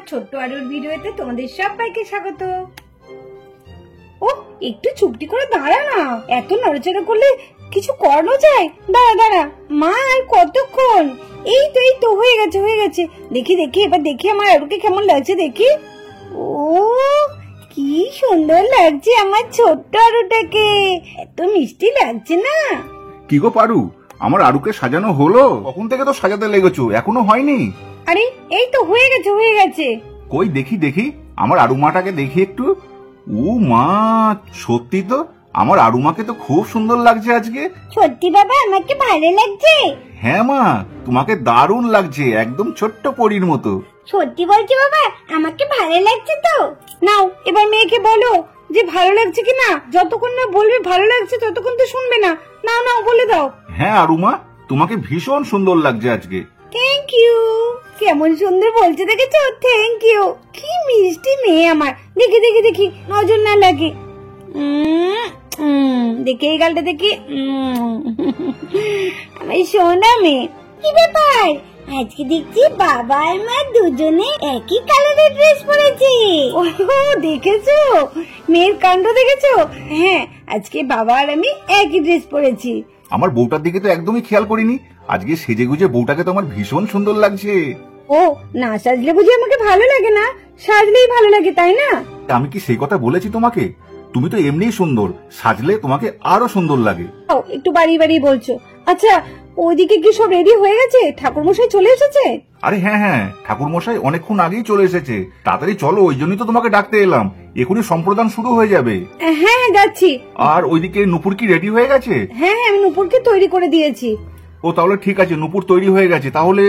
ছোট্ট আরুর ভিডিওতে তোমাদের সবাইকে স্বাগত। ও একটু চুপটি করে দাঁড়া না, এত নড়াচড়া করলে কিছু করানো যায়? দাঁড়া দাঁড়া মা, আর কতক্ষণ? এই তো হয়ে গেছে। দেখি এবার দেখি আমার আরুকে কেমন লাগছে দেখি। ও কি সুন্দর লাগছে আমার ছোট্ট আরুটাকে, এত মিষ্টি লাগছে না? কি গো পারু, আমার আরুকে সাজানো হলো? কখন থেকে তো সাজাতে লেগেছো, এখনো হয়নি? আরে এই তো হয়ে গেছে। কই দেখি আমার আরু মাটাকে দেখি একটু। ও মা, সত্যি তো আমার আরু মাকে তো খুব সুন্দর লাগছে আজকে। সত্যি বাবা, আমাকে ভালো লাগছে। হ্যাঁ মা, তোমাকে দারুণ লাগছে, একদম ছোট্ট পরীর মতো। সত্যি বলছি বাবা, আমাকে ভালো লাগছে তো। নাও এবার মেয়েকে বলো যে ভালো লাগছে কিনা। যতক্ষণ না বলবে ভালো লাগছে ততক্ষণ তো শুনবে না। নাও বলে দাও। হ্যাঁ আরু মা, তোমাকে ভীষণ সুন্দর লাগছে আজকে। Thank you. কেমন সুন্দর বলছে দেখেছো? Thank you. কি মিষ্টি মেয়ে আমার। দেখি নজর না লাগে। দেখে এই গালটা দেখি। আমার সোনা মেয়ে। কি ব্যাপার, আজকে দেখছি বাবা আর মা দুজনে একই কালারের ড্রেস পরেছে। ও দেখেছো মেয়ের কাণ্ড দেখেছো? হ্যাঁ, আজকে বাবা আর আমি একই ড্রেস পরেছি। আমার বউটার দিকে তো একদমই খেয়াল করিনি, আজকে সেজে গুজে বউটাকে তো আমার ভীষণ সুন্দর লাগছে। ও না সাজলে বুঝি আমাকে ভালো লাগে না? সাজলেই ভালো লাগে তাই না? আমি কি সেই কথা বলেছি তোমাকে? তুমি তো এমনিই সুন্দর, সাজলে তোমাকে আরো সুন্দর লাগে। একটু বাড়ি বলছো। আচ্ছা ওইদিকে কি সব রেডি হয়ে গেছে? ঠাকুরমশাই চলে এসেছে? আরে হ্যাঁ, ঠাকুরমশাই অনেকক্ষণ আগেই চলে এসেছে। তাড়াতাড়ি চলো, ওই জন্যই তো তোমাকে ডাকতে এলাম। এখনই সম্প্রদান শুরু হয়ে যাবে। হ্যাঁ যাচ্ছি। আর ওইদিকে নুপুর কি রেডি হয়ে গেছে? হ্যাঁ আমি নুপুরকে তৈরি করে দিয়েছি। ও তাহলে ঠিক আছে, নুপুর তৈরি হয়ে গেছে। তাহলে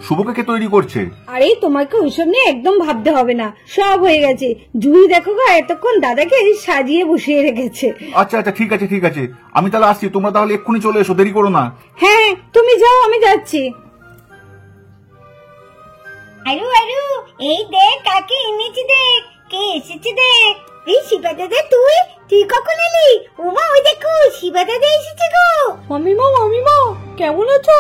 শুভকে কে তৈরি করছে? আরে তোমাকে ওইসব নিয়ে একদম ভাবতে হবে না, সব হয়ে গেছে। জুই দেখো গো, এতক্ষণ দাদাকে সাজিয়ে বসিয়ে রেখেছে। আচ্ছা ঠিক আছে, আমি তাহলে আসছি। তোমরা তাহলে এক্ষুনি চলে এসো, দেরি করো না। হ্যাঁ তুমি যাও, আমি যাচ্ছি। আরু এই দেখ কাকে এনেছি, দেখ কে এসেছে দেখ। এই শিবা দাদা, তুই কখন এলি? ওমা ওই দেখো শিবা দাদা এসেছে গো। মামিমা কেমন আছো?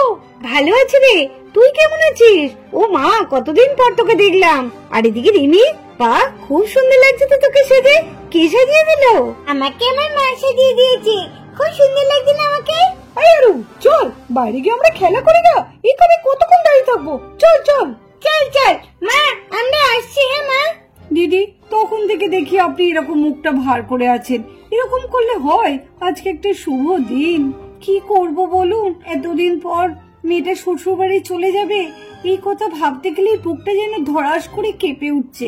ভালো আছি রে, তুই কেমন আছিস? ও মা, কতদিন পর তোকে দেখলাম। আর এদিকে রিমি, বাহ খুব সুন্দর লাগছে তো তোকে সেজে। কে সাজিয়ে দিল? আমাকে আমার মা সাজিয়ে দিয়েছে। খুব সুন্দর লাগছে না আমাকে? আরে চল বাইরে গিয়ে আমরা খেলা করি না, এখানে কতক্ষণ দাঁড়িয়ে থাকবো? চল মা, আমরা আসছি। হ্যাঁ মা। দিদি, তখন থেকে দেখি আপনি এরকম মুখটা ভার করে আছেন। এরকম করলে হয়? আজকে একটা শুভ দিন, কি করব বলুন? এতদিন পর মেয়েটা শ্বশুর বাড়ি চলে যাবে, এই কথা ভাবতে গেলেই বুকটা যেন ধড়াস করে কেঁপে উঠছে।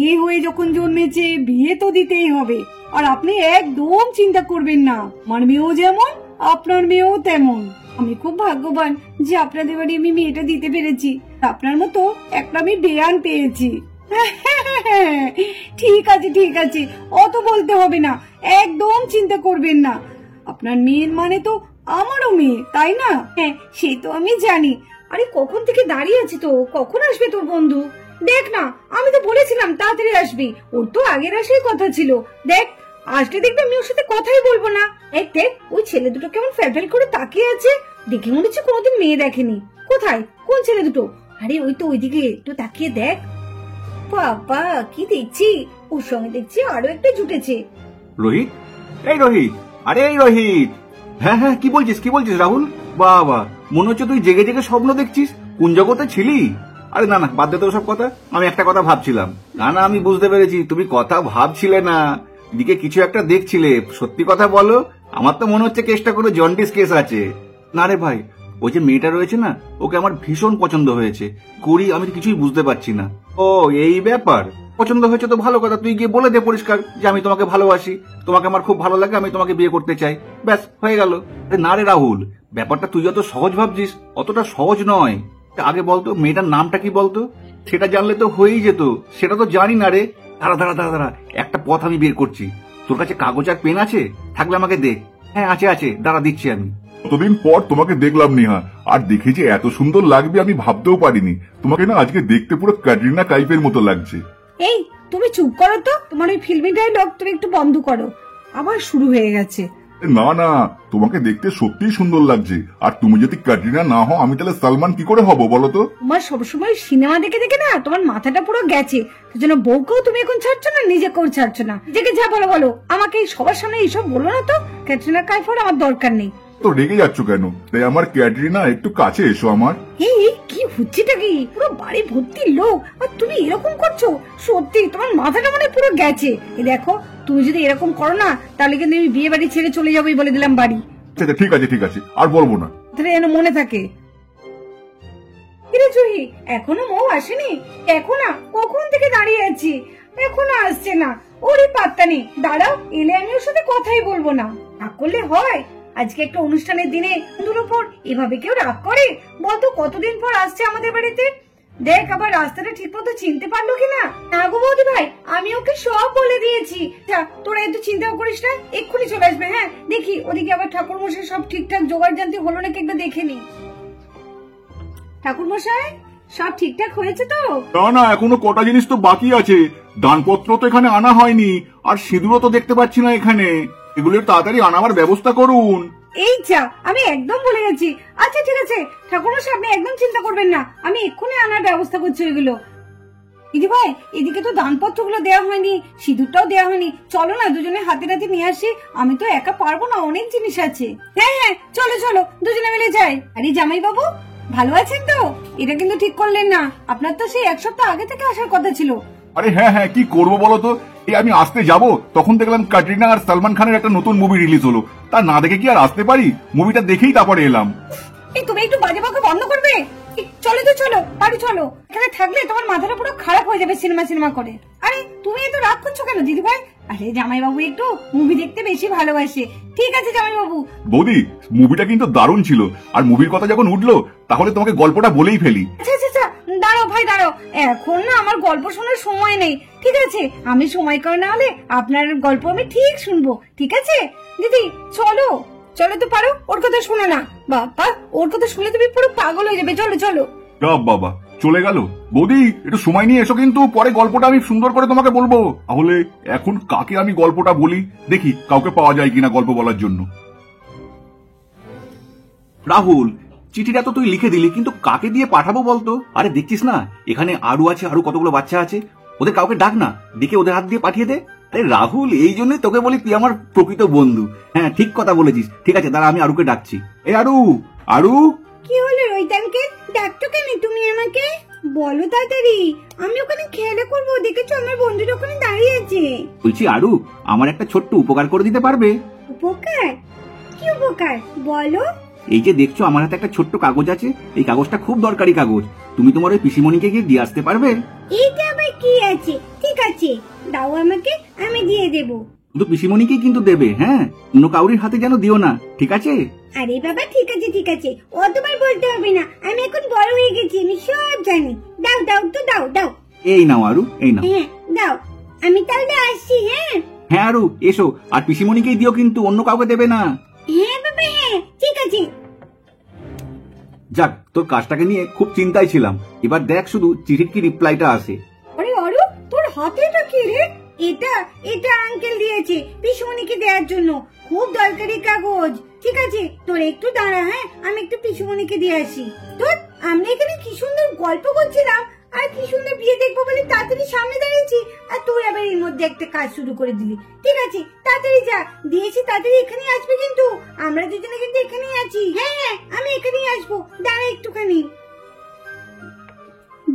এ হয়ে যখন জন্মেছে, বিয়ে তো দিতেই হবে। আর আপনি একদম চিন্তা করবেন না, আমার মেয়েও যেমন আপনার মেয়েও তেমন। আমি খুব ভাগ্যবান যে আপনাদের বাড়ি আমি মেয়েটা দিতে পেরেছি। আপনার মতো একটা আমি বেয়ান পেয়েছি। ঠিক আছে, অত বলতে হবে না, একদম চিন্তা করবেন না। আপনার মেয়ের মানে তো আমারও মেয়ে, তাই না? হ্যাঁ সে তো আমি জানি। আরে কখন থেকে দাঁড়িয়ে আছি তো, কখন আসবে তোর বন্ধু? দেখ না, আমি তো বলেছিলাম তাড়াতাড়ি আসবি, ওর তো আগের আসার কথা ছিল। দেখ আসলে দেখবে আমি ওর সাথে কথাই বলবো না। দেখ ওই ছেলে দুটো কেমন ফ্যালফ্যাল করে তাকিয়ে আছে, দেখে মনে হচ্ছে কোনোদিন মেয়ে দেখেনি। কোথায়, কোন ছেলে দুটো? আরে ওই তো ওইদিকে, একটু তাকিয়ে দেখ। বাবা কি দেখছি, ওর সঙ্গে দেখছি আরো একটা জুটেছে। রোহিত, আরে এই রোহিত। হ্যাঁ কি বলছিস রাহুল? বাবা, মনে হচ্ছে তুই জেগে স্বপ্ন দেখছিস। কোন জগতে ছিলি? আরে না বাদ দে তো সব কথা। আমি একটা কথা ভাবছিলাম। না আমি বুঝতে পেরেছি, তুমি কথা ভাবছিলে না, এদিকে কিছু একটা দেখছিলে। সত্যি কথা বলো, আমার তো মনে হচ্ছে কেসটা কোনো জন্ডিস কেস আছে। না রে ভাই, ওই যে মেয়েটা রয়েছে না, ওকে আমার ভীষণ পছন্দ হয়েছে। করি আমি কিছুই বুঝতে পারছি না। ও এই ব্যাপার, পছন্দ হয়েছে তো ভালো কথা। তুই গিয়ে বলে দে পরিষ্কার যে আমি তোমাকে ভালোবাসি, তোমাকে আমার খুব ভালো লাগে, আমি তোমাকে বিয়ে করতে চাই। ব্যাস হয়ে গেল। না রে রাহুল, ব্যাপারটা তুই যত সহজ ভাবছিস অতটা সহজ নয়। আগে বলতো মেয়েটার নামটা কি বলতো? সেটা জানলে তো হয়েই যেত। সেটা তো জানি না রে। দাঁড়া, একটা পথ আমি বের করছি। তোর কাছে কাগজ আর পেন আছে? থাকলে আমাকে দে। হ্যাঁ আছে, দাঁড়া দিচ্ছি আমি। কতদিন পর তোমাকে দেখলাম নেহা, আর দেখে যে এত সুন্দর লাগবে আমি ভাবতেও পারিনি। তোমাকে না আজকে দেখতে পুরো ক্যাটরিনা কাইফের মতো লাগছে। এই তুমি চুপ করো তো, তোমার ওই ফিল্মি ডায়লগ তুমি একটু বন্ধ করো। আবার শুরু হয়ে গেছে। না না, তোমাকে দেখতে সত্যিই সুন্দর লাগছে। আর তুমি যদি ক্যাটরিনা না হও, আমি তাহলে সালমান কি করে হব বলো তো? তোমার সবসময় সিনেমা দেখে দেখে না তোমার মাথাটা পুরো গেছে। সেজন্য বউকেও তুমি এখন ছাড়ছো না, নিজেকেও ছাড়ছো না। নিজেকে যা বলো বলো, আমাকে সবার সামনে এইসব বলো না তো। ক্যাটরিনা কাইফের আমার দরকার নেই। তো রেগে যাচ্ছ কেন? তাই আমার ক্যাটরিনা, একটু কাছে এসো আমার। এই কি হচ্ছেটা কি? পুরো বাড়ি ভর্তি লোক আর তুমি এরকম করছো? সত্যি তোমার মাথাটা মনে পুরো গেছে। এই দেখো, তুমি যদি এরকম করো না তাহলে কিন্তু আমি বিয়ে বাড়ি ছেড়ে চলে যাবোই বলে দিলাম বাড়ি। আচ্ছা ঠিক আছে ঠিক আছে, আর বলবো না। তাহলে যেন মনে থাকে। কিরে জুহি, এখনো মৌ আসেনি? এখন না, কখন থেকে দাঁড়িয়ে আছি, এখনো আসছে না। ওরই পাত্তা নেই। দাঁড়াও, এলে আমি ওর সাথে কথাই বলবো না। রাগ করলে হয়? আজকে একটা অনুষ্ঠানের দিনে বন্ধুর উপর এভাবে কেউ রাগ করে? বলতো কতদিন পর আসছে আমাদের বাড়িতে। দেখ আবার রাস্তাটা ঠিক মতো চিনতে পারলো কিনা। না গো বৌদি ভাই, আমি ওকে সব বলে দিয়েছি। তোরা একটু চিন্তাও করিস না, এক্ষুনি চলে আসবে। হ্যাঁ দেখি ওদিকে আবার ঠাকুর মশাই সব ঠিকঠাক জোগাড় জানতে হলো নাকি একবার দেখে নি। ঠাকুর মশাই, সব ঠিকঠাক হয়েছে তো? না না, এখনো কটা জিনিস তো বাকি আছে। দানপত্র তো এখানে আনা হয়নি, আর সিঁদুরও তো দেখতে পাচ্ছি না এখানে। এগুলোর তাড়াতাড়ি আনাবার ব্যবস্থা করুন। এই যা, আমি একদম ভুলে গেছি। আচ্ছা ঠিক আছে ঠাকুরমশাই, আপনি একদম চিন্তা করবেন না, আমি এক্ষুনি আনার ব্যবস্থা করছি ওইগুলো। দিদি ভাই, এদিকে তো দানপত্রগুলো দেওয়া হয়নি, সিঁদুরটাও দেওয়া হয়নি। চলো না দুজনে হাতে হাতে নিয়ে আসি। আমি তো একা পারবো না, অনেক জিনিস আছে। হ্যাঁ হ্যাঁ চলো চলো, দুজনে মিলে যাই। আরে জামাই বাবু, ভালো আছেন তো? এটা কিন্তু ঠিক করলেন না, আপনার তো সেই এক সপ্তাহ আগে থেকে আসার কথা ছিল। আরে হ্যাঁ হ্যাঁ, কি করবো বলো তো? এই আমি আসতে যাব, তখন দেখলাম ক্যাটরিনা আর সালমান খানের একটা নতুন মুভি রিলিজ হলো। তা না দেখে কি আর আসতে পারি? মুভিটা দেখেই তারপরে এলাম। এই তুমি একটু বাজে বকা বন্ধ করবে? চলো তো চলো, বাড়ি চলো। এখানে থাকলে তোমার মাথাটা পুরো খারাপ হয়ে যাবে সিনেমা সিনেমা করে। আরে তুমি এত রাগ করছো কেন দিদি ভাই? আরে জামাই বাবু একটু মুভি দেখতে বেশি ভালোবাসে। ঠিক আছে জামাই বাবু। বৌদি, মুভিটা কিন্তু দারুণ ছিল। আর মুভির কথা যখন উঠলো, তাহলে তোমাকে গল্পটা বলেই ফেলি। আচ্ছা আচ্ছা আচ্ছা, দাঁড়াও ভাই দাঁড়াও, এখন না আমার গল্প শোনার সময় নেই। ঠিক আছে, আমি সময় করে না হলে আপনার গল্প আমি ঠিক শুনবো। ঠিক আছে দিদি, চলো চলো তো পারো। ওর কথা শোনো না বাবা, ওর কথা শুনলে তুমি পুরো পাগল হয়ে যাবে। চলো চলো। বাবা চলে গেল। বৌদি একটু সময় নিয়ে এসো, কিন্তু পরে গল্পটা আমি সুন্দর করে তোমাকে বলবো। তাহলে এখন কাকে আমি গল্পটা বলি, দেখি কাউকে পাওয়া যায় কিনা গল্প বলার জন্য। রাহুল, চিঠিটা তো তুই লিখে দিলি, কিন্তু কাকে দিয়ে পাঠাবো বলতো? আরে দেখছিস না এখানে আরু আছে, আরো কতগুলো বাচ্চা আছে। ওদের কাউকে ডাক না, ডেকে ওদের হাত দিয়ে পাঠিয়ে দে। আরে রাহুল, এই জন্যই তোকে বলি তুই আমার প্রকৃত বন্ধু। হ্যাঁ ঠিক কথা বলেছিস। ঠিক আছে দাঁড়া, আমি আরুকে ডাকছি। এই আরু, আরু। কি হলো রোহিতানকে ডাকতো কেন তুমি আমাকে? বলো তাড়াতাড়ি, আমি ওখানে খেলা করবো। দেখেছো আমার বন্ধুটা ওখানে দাঁড়িয়ে আছে। বলছি আরু, আমার একটা ছোট্ট উপকার করে দিতে পারবে? উপকার? কি উপকার বলো? এই যে দেখছো আমার হাতে একটা ছোট্ট কাগজ আছে, এই কাগজটা খুব দরকারি কাগজ। তুমি তোমার ওই পিসিমণিকে গিয়ে দিয়ে আসতে পারবে? এইটা আবার কি আছে? ঠিক আছে দাও আমাকে, আমি দিয়ে দেবো। শুধু পিসিমণিকেই কিন্তু দেবে, হ্যাঁ? অন্য কাউরির হাতে যেন দিও না, ঠিক আছে? আরে বাবা ঠিক আছে ঠিক আছে, অতবার বলতে হবে না। আমি এখন বড় হয়ে গেছি, আমি সব জানি। দাও দাও তো দাও দাও। এই নাও আরু, এই নাও। হ্যাঁ দাও, আমি তাহলে আসছি। হ্যাঁ হ্যাঁ আরু এসো, আর পিসিমণিকেই দিও কিন্তু, অন্য কাউকে দেবে না। হ্যাঁ বাবা, হ্যাঁ ঠিক আছে। যাক, তোর কাজটাকে নিয়ে খুব চিন্তায় ছিলাম। এবার দেখ শুধু চিঠির কি রিপ্লাইটা আসে। আরে আরু, তোর হাতে এটা কি রে? এটা এটা আঙ্কেল দিয়েছে পিসুমণিকে দেওয়ার জন্য। খুব দরকারি কাগজ। ঠিক আছে তোর একটু দাঁড়া, হ্যাঁ আমি একটু পিসুমণিকে দিয়ে আসি। তোর আমরা এখানে কি সুন্দর গল্প করছিলাম, আর কি সুন্দর বিয়ে দেখবো বলে তাড়াতাড়ি সামনে দাঁড়িয়েছি, আর তুই আবার এর মধ্যে একটা কাজ শুরু করে দিলি। ঠিক আছে তাড়াতাড়ি যা, দিয়েছি তাড়াতাড়ি এখানে আসবে কিন্তু। আমরা দুজনে কিন্তু এখানেই আছি। হ্যাঁ হ্যাঁ আমি এখানেই আসবো, দাঁড়া একটুখানি।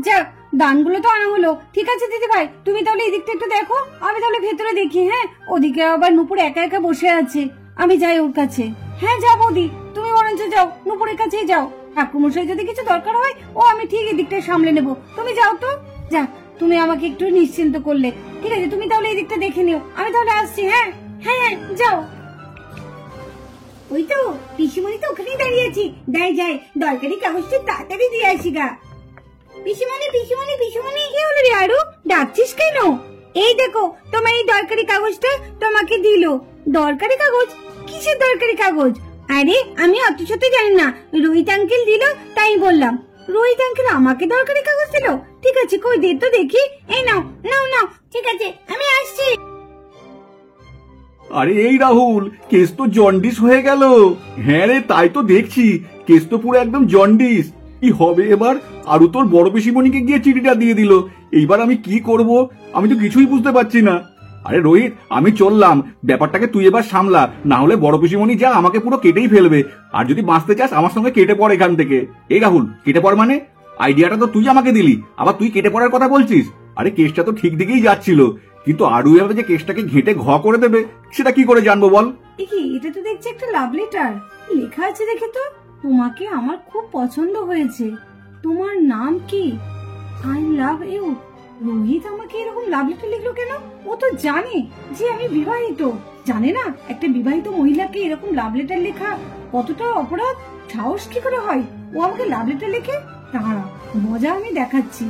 যাক, দানগুলো তো আনা হলো। ঠিক আছে দিদি ভাই, তুমি তাহলে এই দিকটা একটু দেখো, আমি তাহলে ভেতরে দেখি। হ্যাঁ ওদিকে আবার নুপুর একা একা বসে আছে, আমি যাই ওর কাছে। হ্যাঁ যাও বৌদি, তুমি বরঞ্চ যাও, নুপুরের কাছেই যাও। ঠাকুরমশাই যদি কিছু দরকার হয়, ও আমি ঠিক এই দিকটা সামলে নেবো। তুমি যাও তো, যা, তুমি আমাকে একটু নিশ্চিন্ত করলে। ঠিক আছে তুমি তাহলে এই দিকটা দেখে নিও, আমি তাহলে আসছি। হ্যাঁ হ্যাঁ হ্যাঁ যাও। ওই তো পিসিমণি তো ওখানেই দাঁড়িয়ে আছি। যাই যাই, দরকারি কাগজটা তাড়াতাড়ি দিয়ে আসি গা। পিসিমণি পিসিমণি পিসিমণি, কি হলো রে আরু, ডাকছিস কেন? এই দেখো তোমার এই দরকারি কাগজটা তোমাকে দিল। দরকারি কাগজ? কিসের দরকারি কাগজ? আরে আমি অত শত জানি না, রোহিত আঙ্কেল দিল তাই বললাম। রোহিত আঙ্কেল আমাকে দরকারি কাগজ দিল? ঠিক আছে কই দে তো দেখি। এই নাও নাও নাও। ঠিক আছে আমি আসছি। আরে এই রাহুল, কেস তো জন্ডিস হয়ে গেল। হ্যাঁ রে, তাই তো দেখছি, কেস তো পুরো একদম জন্ডিস। কি হবে এবার? আরু তোর বড় পিসিমণিকে গিয়ে চিঠিটা দিয়ে দিল। এইবার আমি কি করব? আমি তো কিছুই বুঝতে পারছি না। আরে রোহিত, আমি চললাম, ব্যাপারটাকে তুই এবার সামলা, না হলে বড় পিসিমণি যা আমাকে পুরো কেটেই ফেলবে। আর যদি বাঁচতে চাস আমার সঙ্গে কেটে পড় এখান থেকে। এই রাহুল, কেটে পড় মানে? আইডিয়াটা তো তুই আমাকে দিলি, আবার তুই কেটে পড়ার কথা বলছিস? আরে কেসটা তো ঠিক দিকেই যাচ্ছিল, কিন্তু আরু এভাবে যে কেসটাকে ঘেঁটে ঘ করে দেবে সেটা কি করে জানবো বল? কি এটা তো দেখছি একটা লাভ লেটার। লেখা আছে দেখে তো, তোমাকে আমার খুব পছন্দ হয়েছে। তোমার নাম কি? I love you. রোহিত আমাকে এরকম লাভ লেটার লিখলো কেন? ও তো জানে যে আমি বিবাহিত। জানে না একটা বিবাহিত মহিলাকে এরকম লাভ লেটার লেখা কতটা অপরাধ? সাহস কি করে হয় ও আমাকে লাভ লেটার লেখে? দাঁড়া, মজা আমি দেখাচ্ছি।